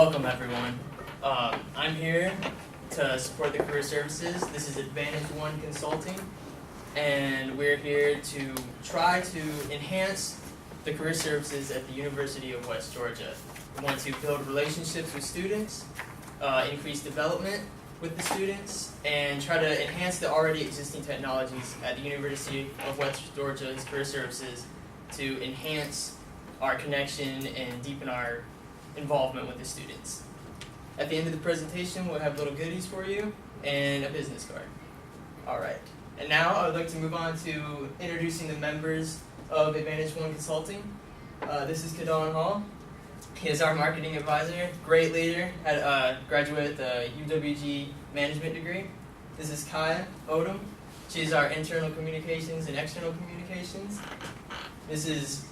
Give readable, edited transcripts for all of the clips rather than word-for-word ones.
Welcome everyone. I'm here to support the career services. This is Advantage One Consulting, and we're here to try to enhance the career services at the University of West Georgia. We want to build relationships with students, increase development with the students, and try to enhance the already existing technologies at the University of West Georgia's career services to enhance our connection and deepen our involvement with the students. At the end of the presentation, we'll have little goodies for you and a business card. All right, and now I would like to move on to introducing the members of Advantage One Consulting. This is Kadon Hall. He is our marketing advisor, great leader, graduate with a UWG management degree. This is Kaya Odom. She's our internal communications and external communications. This is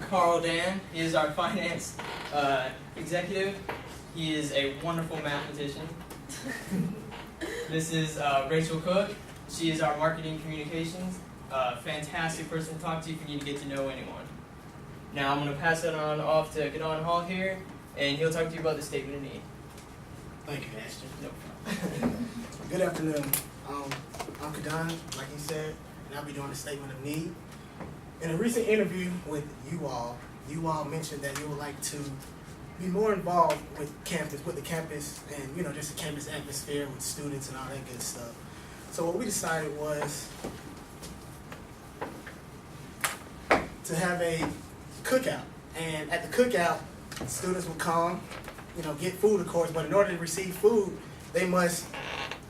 Carl Dan. He is our finance executive. He is a wonderful mathematician. This is Rachel Cook. She is our marketing communications. Fantastic person to talk to if you need to get to know anyone. Now I'm going to pass it on off to Kadon Hall here, and he'll talk to you about the statement of need. Thank you, Pastor. No problem. Good afternoon. I'm Kadon, like he said, and I'll be doing the statement of need. In a recent interview with you all mentioned that you would like to be more involved with the campus, and just the campus atmosphere with students and all that good stuff. So what we decided was to have a cookout, and at the cookout, students would come, get food, of course, but in order to receive food, they must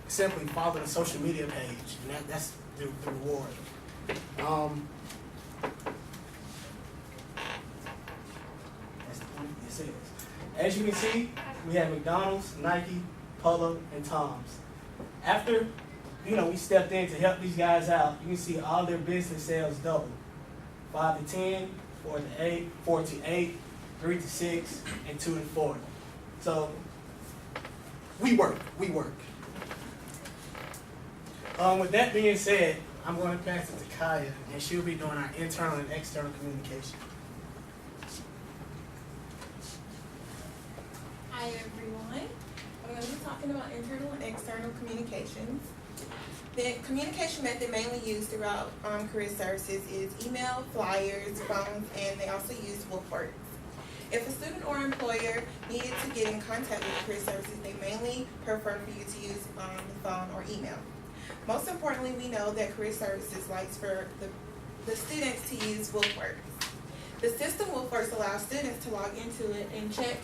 simply follow the social media page, and that's the reward. As you can see, we have McDonald's, Nike, Polo, and Tom's. After, we stepped in to help these guys out, you can see all their business sales double. 5 to 10, 4 to 8, 4 to 8, 3 to 6, and 2 to 4. So, we work. With that being said, I'm going to pass it to Kaya, and she'll be doing our internal and external communication. Hi everyone. I'm going to be talking about internal and external communications. The communication method mainly used throughout career services is email, flyers, phones, and they also use WolfWorks. If a student or employer needed to get in contact with career services, they mainly prefer for you to use the phone or email. Most importantly, we know that career services likes for the students to use WolfWorks. The system WolfWorks allows students to log into it and check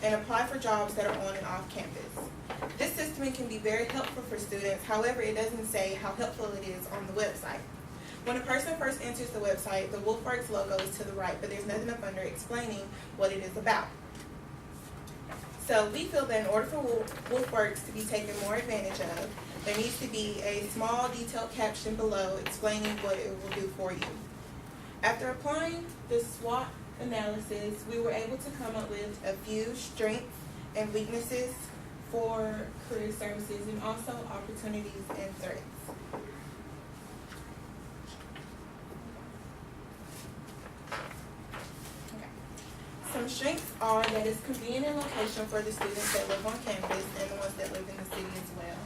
and apply for jobs that are on and off campus. This system can be very helpful for students, however, it doesn't say how helpful it is on the website. When a person first enters the website, the WolfWorks logo is to the right, but there's nothing up under explaining what it is about. So we feel that in order for WolfWorks to be taken more advantage of, there needs to be a small detailed caption below explaining what it will do for you. After applying the SWOT analysis, we were able to come up with a few strengths and weaknesses for career services and also opportunities and threats. Okay. Some strengths are that it's convenient in location for the students that live on campus and the ones that live in the city as well.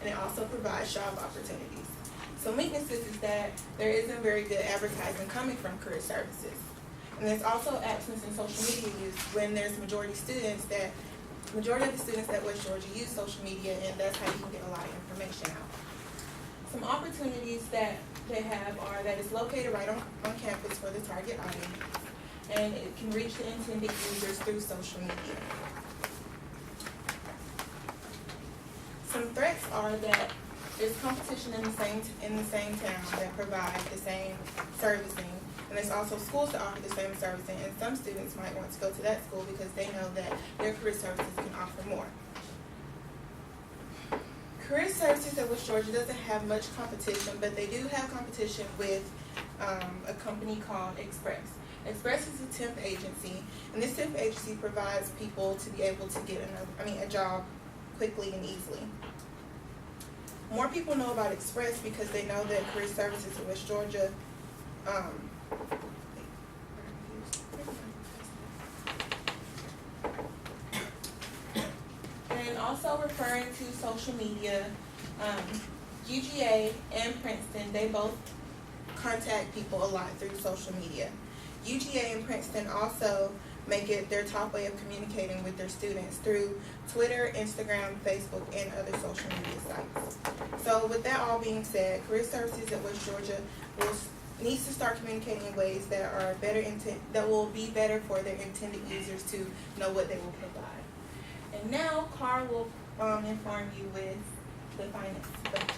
And it also provides job opportunities. Some weaknesses is that there isn't very good advertising coming from career services. And there's also absence in social media use when there's majority of the students that West Georgia use social media, and that's how you can get a lot of information out. Some opportunities that they have are that it's located right on campus for the target audience, and it can reach the intended users through social media. Some threats are that there's competition in the same town that provide the same servicing. And there's also schools that offer the same servicing, and some students might want to go to that school because they know that their career services can offer more. Career services at West Georgia doesn't have much competition, but they do have competition with a company called Express. Express is a temp agency, and this temp agency provides people to be able to get a job quickly and easily. More people know about Express because they know that career services at West Georgia also referring to social media, UGA and Princeton, they both contact people a lot through social media. UGA and Princeton also make it their top way of communicating with their students through Twitter, Instagram, Facebook, and other social media sites. So with that all being said, Career Services at West Georgia needs to start communicating in ways that are that will be better for their intended users to know what they will provide. And now Carl will inform you with the finance budget.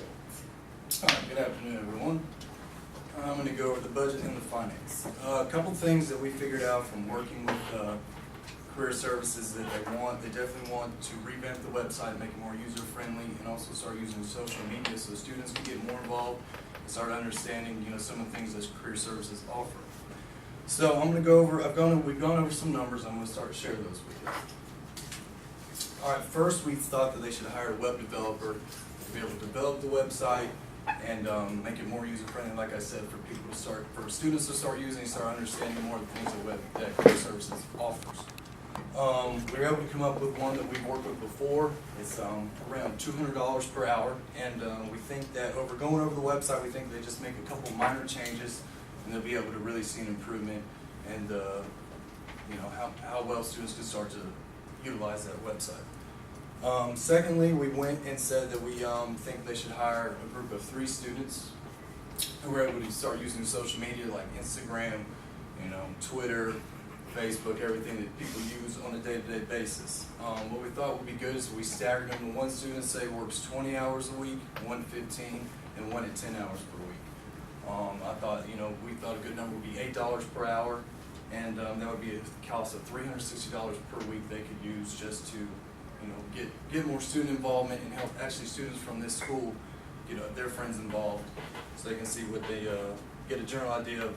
All right, good afternoon, everyone. I'm going to go over the budget and the finance. A couple things that we figured out from working with Career Services that they definitely want to revamp the website, make it more user-friendly, and also start using social media so students can get more involved and start understanding, some of the things that Career Services offer. So I'm going to go over. We've gone over some numbers. I'm going to start to share those with you. All right. First, we thought that they should hire a web developer to be able to develop the website and make it more user-friendly, like I said, for students to start using, start understanding more of the things that Career Services offers. We were able to come up with one that we've worked with before. It's around $200 per hour, and we think that going over the website, we think they just make a couple minor changes, and they'll be able to really see an improvement, and how well students can start to utilize that website. Secondly, we went and said that we think they should hire a group of 3 students who were able to start using social media like Instagram, Twitter, Facebook, everything that people use on a day-to-day basis. What we thought would be good is we staggered them to one student, say, works 20 hours a week, one 15, and one at 10 hours per week. We thought a good number would be $8 per hour, and that would be a cost of $360 per week they could use just to get more student involvement and help actually students from this school get their friends involved so they can see what they get a general idea of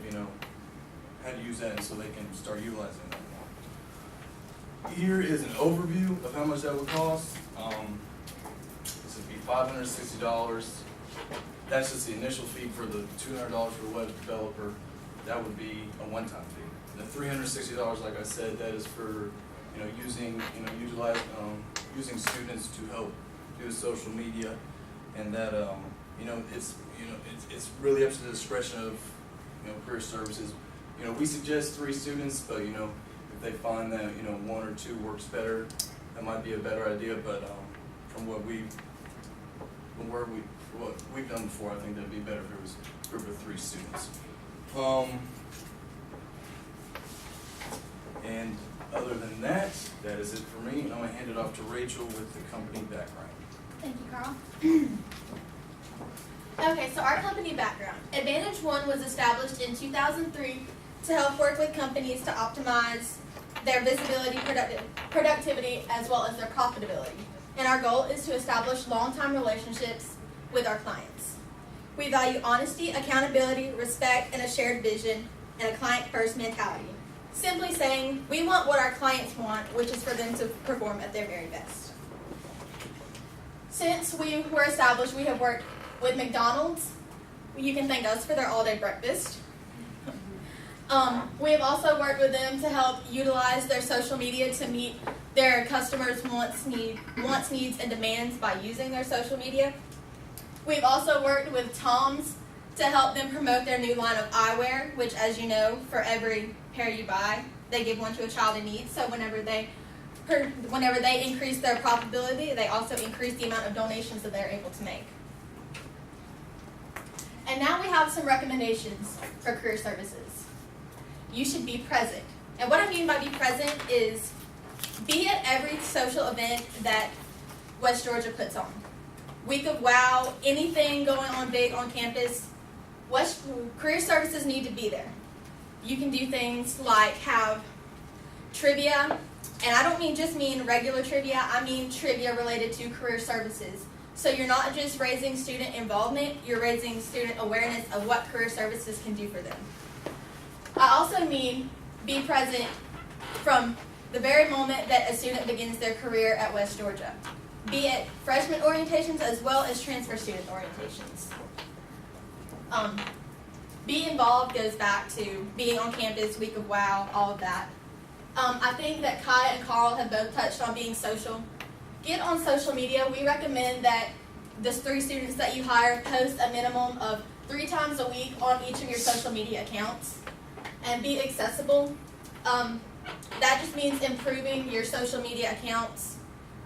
how to use that, and so they can start utilizing that more. Here is an overview of how much that would cost. This would be $560. That's just the initial fee for the $200 for the web developer. That would be a one-time fee. The $360, like I said, that is for using students to help do social media, and that it's really up to the discretion of Career Services. We suggest 3 students, but if they find that 1 or 2 works better, that might be a better idea. But from what we've done before, I think that'd be better if it was a group of 3 students. And other than that, that is it for me, and I'm going to hand it off to Rachel with the company background. Thank you, Carl. Okay, so our company background. Advantage One was established in 2003 to help work with companies to optimize their visibility, productivity, as well as their profitability. And our goal is to establish long-time relationships with our clients. We value honesty, accountability, respect, and a shared vision, and a client-first mentality. Simply saying, we want what our clients want, which is for them to perform at their very best. Since we were established, we have worked with McDonald's. You can thank us for their all-day breakfast. We have also worked with them to help utilize their social media to meet their customers' wants, needs, and demands by using their social media. We've also worked with Tom's to help them promote their new line of eyewear, which, as you know, for every pair you buy, they give one to a child in need. So whenever they increase their profitability, they also increase the amount of donations that they're able to make. And now we have some recommendations for Career Services. You should be present. And what I mean by be present is be at every social event that West Georgia puts on. Week of WOW, anything going on big on campus, Career Services need to be there. You can do things like have trivia, and I don't mean regular trivia, I mean trivia related to Career Services. So you're not just raising student involvement, you're raising student awareness of what Career Services can do for them. I also mean be present from the very moment that a student begins their career at West Georgia, be it freshman orientations as well as transfer student orientations. Be involved goes back to being on campus, week of WOW, all of that. I think that Kaya and Carl have both touched on being social. get on social media. We recommend that the 3 students that you hire post a minimum of 3 times a week on each of your social media accounts and be accessible. That just means improving your social media accounts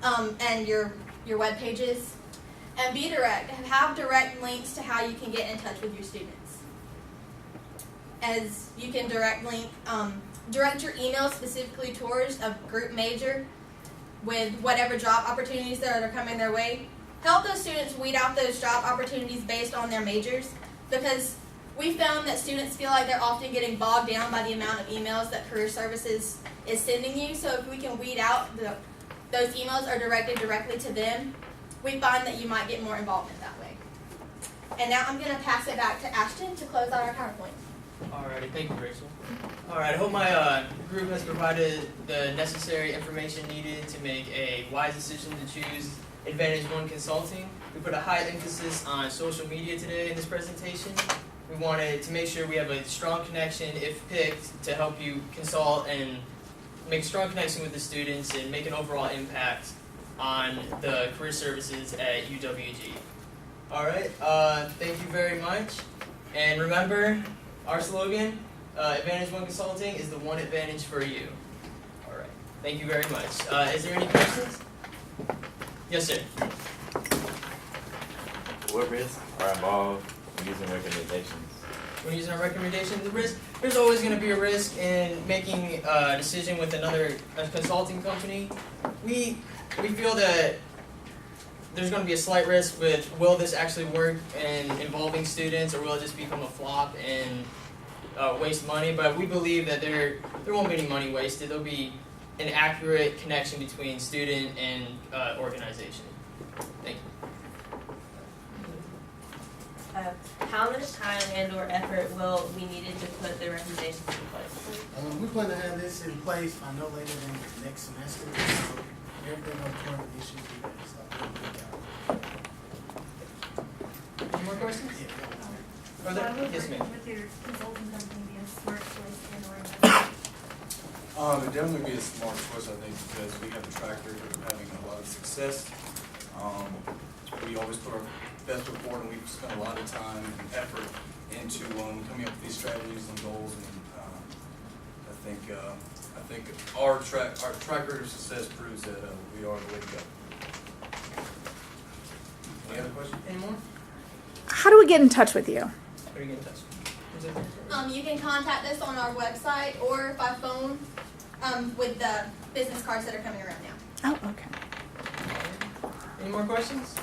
and your web pages. And be direct. Have direct links to how you can get in touch with your students. As you can direct your email specifically towards a group major with whatever job opportunities that are coming their way. Help those students weed out those job opportunities based on their majors, because we found that students feel like they're often getting bogged down by the amount of emails that Career Services is sending you. So if we can weed out those emails are directed directly to them, we find that you might get more involvement that way. And now I'm going to pass it back to Ashton to close out our PowerPoint. Alrighty, thank you, Rachel. Alright, I hope my group has provided the necessary information needed to make a wise decision to choose Advantage One Consulting. We put a high emphasis on social media today in this presentation. We wanted to make sure we have a strong connection, if picked, to help you consult and make a strong connection with the students and make an overall impact on the career services at UWG. Alright, thank you very much. And remember, our slogan, Advantage One Consulting, is the one advantage for you. Alright, thank you very much. Is there any questions? Yes, sir. What risks are involved in using recommendations? When using a recommendation, there's always going to be a risk in making a decision with a consulting company. We feel that there's going to be a slight risk with, will this actually work in involving students, or will it just become a flop and waste money? But we believe that there won't be any money wasted. There'll be an accurate connection between student and organization. Thank you. How much time and/or effort will be needed to put the recommendations in place? We plan to have this in place by no later than next semester. So everything on current issues we have to start putting Any more questions? Yeah. Are there? Why would Yes, ma'am. with your consulting company be a smart choice in order? It'd definitely be a smart choice, I think, because we have a track record of having a lot of success. We always put our best foot forward, and we've spent a lot of time and effort into coming up with these strategies and goals. And I think our track record of success proves that we are the way to go. Any other questions? Any more? How do we get in touch with you? How do you get in touch? Is there- You can contact us on our website or by phone with the business cards that are coming around now. Oh, okay. Any more questions?